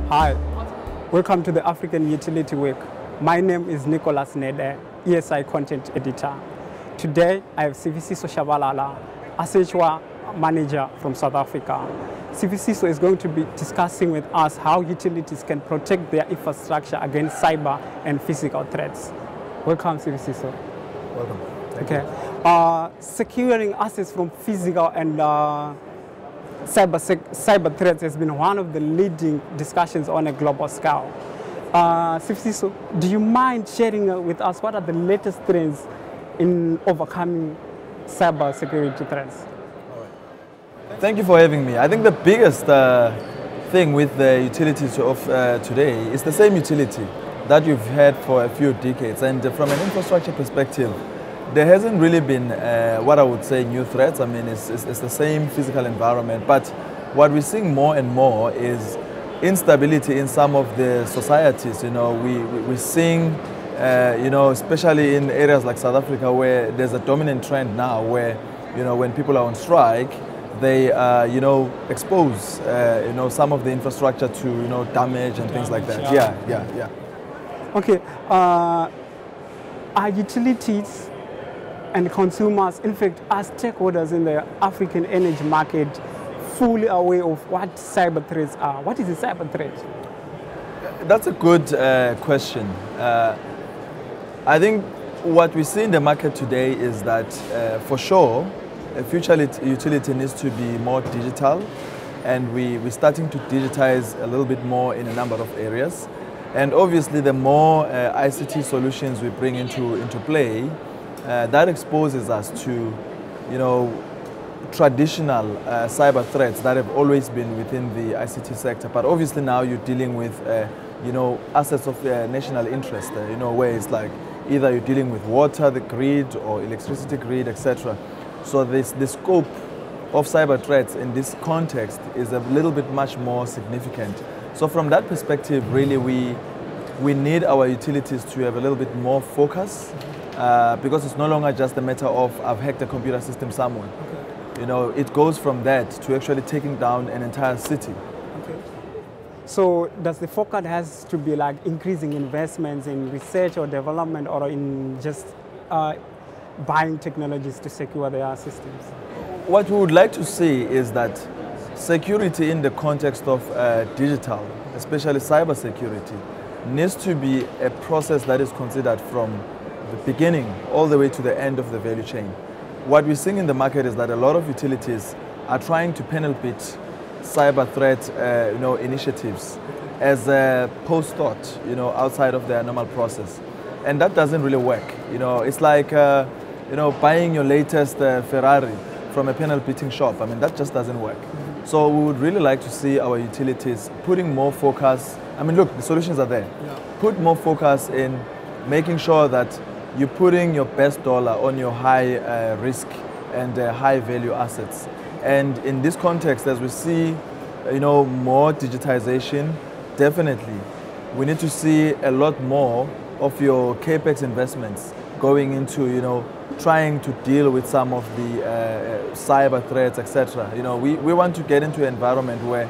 Hi, welcome to the African Utility Week. My name is Nicholas Nede, ESI Content Editor. Today, I have Sfiso Tshabalala, Accenture Manager from South Africa. Sfiso is going to be discussing with us how utilities can protect their infrastructure against cyber and physical threats. Welcome, Sfiso. Welcome. Thank you. Securing assets from physical and cyber threats has been one of the leading discussions on a global scale. Sfiso, do you mind sharing with us what are the latest trends in overcoming cyber security threats? All right. Thank you for having me. I think the biggest thing with the utilities of today is the same utility that you've had for a few decades. And from an infrastructure perspective, there hasn't really been what I would say new threats. I mean, it's the same physical environment, but what we're seeing more and more is instability in some of the societies. You know, we're seeing, you know, especially in areas like South Africa, where there's a dominant trend now where, you know, when people are on strike, they, you know, expose, you know, some of the infrastructure to, you know, damage and things like that. Yeah. Okay, are utilities and consumers, in fact, as stakeholders in the African energy market, fully aware of what cyber threats are? What is a cyber threat? That's a good question. I think what we see in the market today is that, for sure, a future utility needs to be more digital, and we're starting to digitize a little bit more in a number of areas. And obviously, the more ICT solutions we bring into play, that exposes us to, you know, traditional cyber threats that have always been within the ICT sector. But obviously now you're dealing with, you know, assets of national interest, you know, where it's like either you're dealing with water, the grid, or electricity grid, etc. So the scope of cyber threats in this context is a little bit much more significant. So from that perspective, really, we need our utilities to have a little bit more focus. Because it's no longer just a matter of I've hacked a computer system somewhere. Okay. You know, it goes from that to actually taking down an entire city. Okay. So does the focus has to be like increasing investments in research or development, or in just buying technologies to secure their systems? What we would like to see is that security in the context of digital, especially cyber security, needs to be a process that is considered from the beginning all the way to the end of the value chain. What we're seeing in the market is that a lot of utilities are trying to panel beat cyber threat, you know, initiatives as a post-thought, you know, outside of their normal process, and that doesn't really work. You know, it's like you know, buying your latest Ferrari from a panel beating shop. I mean, that just doesn't work. So we would really like to see our utilities putting more focus. I mean, look, the solutions are there. Yeah. Put more focus in making sure that you're putting your best dollar on your high risk and high value assets. And in this context, as we see, you know, more digitization, definitely we need to see a lot more of your capex investments going into, you know, trying to deal with some of the cyber threats, etc. You know, we want to get into an environment where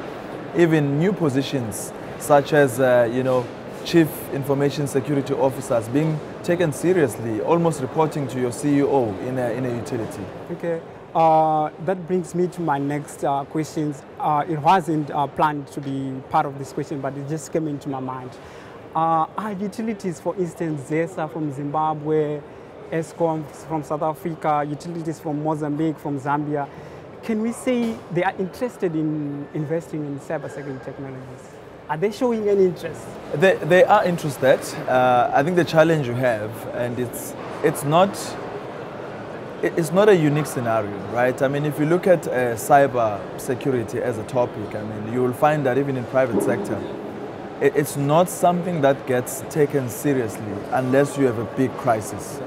even new positions such as, you know, Chief Information Security Officers being taken seriously, almost reporting to your CEO in a utility. Okay, that brings me to my next questions. It wasn't planned to be part of this question, but it just came into my mind. Are utilities, for instance, ZESA from Zimbabwe, ESCOM from South Africa, utilities from Mozambique, from Zambia, can we say they are interested in investing in cybersecurity technologies? Are they showing any interest? They are interested. I think the challenge you have, and it's not a unique scenario, right? I mean, if you look at cyber security as a topic, I mean, you will find that even in private sector, it's not something that gets taken seriously unless you have a big crisis.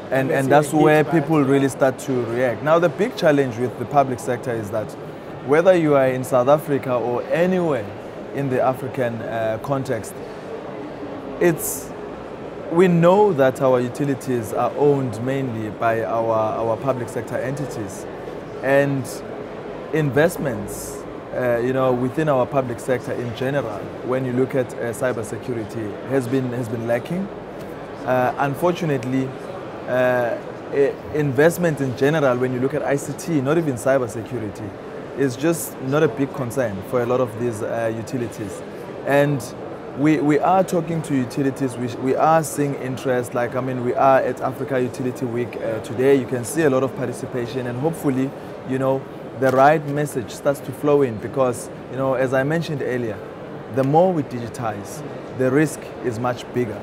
And that's where people really start to react. Now, the big challenge with the public sector is that whether you are in South Africa or anywhere in the African context, we know that our utilities are owned mainly by our public sector entities, and investments within our public sector in general, when you look at cybersecurity, has been lacking. Unfortunately, investment in general, when you look at ICT, not even cybersecurity, is just not a big concern for a lot of these utilities. And we are talking to utilities, we are seeing interest, like, we are at Africa Utility Week today. You can see a lot of participation, and hopefully, the right message starts to flow in, because, as I mentioned earlier, the more we digitize, the risk is much bigger.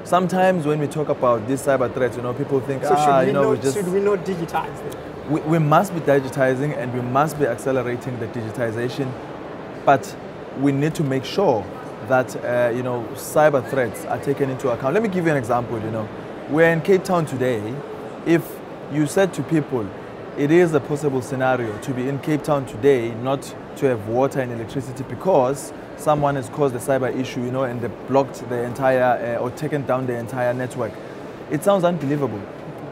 Sometimes when we talk about these cyber threats, people think, so should we not digitize them? We must be digitizing, and we must be accelerating the digitization, but we need to make sure that cyber threats are taken into account. Let me give you an example. We're in Cape Town today. If you said to people, it is a possible scenario to be in Cape Town today, not to have water and electricity because someone has caused a cyber issue, and they blocked the entire or taken down the entire network. It sounds unbelievable,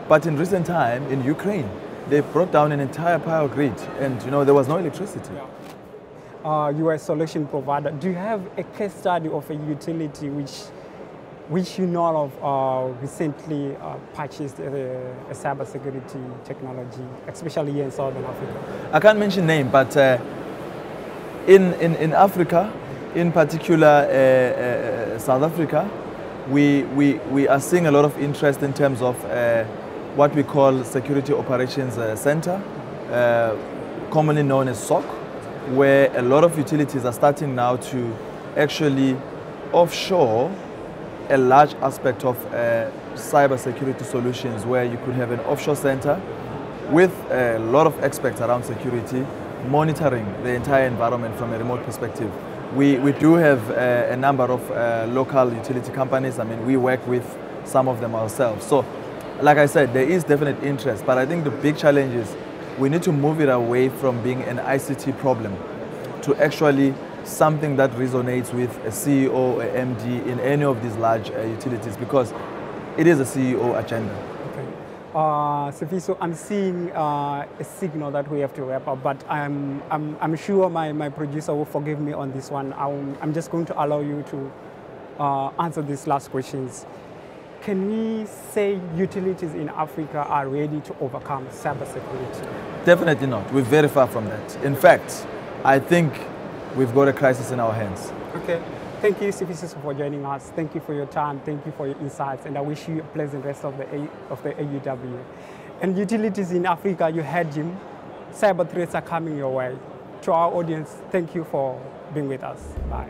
but in recent time in Ukraine, they brought down an entire power grid, and there was no electricity. Yeah. You are a solution provider. Do you have a case study of a utility which you know of recently purchased a cybersecurity technology, especially here in Southern Africa? I can't mention name, but in Africa, in particular South Africa, we are seeing a lot of interest in terms of what we call Security Operations Center, commonly known as SOC, where a lot of utilities are starting now to actually offshore a large aspect of cybersecurity solutions, where you could have an offshore center with a lot of experts around security, monitoring the entire environment from a remote perspective. We do have a number of local utility companies. We work with some of them ourselves. So, like I said, there is definite interest, but I think the big challenge is we need to move it away from being an ICT problem to actually something that resonates with a CEO, a MD in any of these large utilities, because it is a CEO agenda. Okay. Sfiso, I'm seeing a signal that we have to wrap up, but I'm sure my producer will forgive me on this one. I'm just going to allow you to answer these last questions. Can we say utilities in Africa are ready to overcome cybersecurity? Definitely not. We're very far from that. In fact, I think we've got a crisis in our hands. Okay. Thank you, Sfiso, for joining us. Thank you for your time. Thank you for your insights. And I wish you a pleasant rest of the AUW. And utilities in Africa, you heard him. Cyber threats are coming your way. To our audience, thank you for being with us. Bye.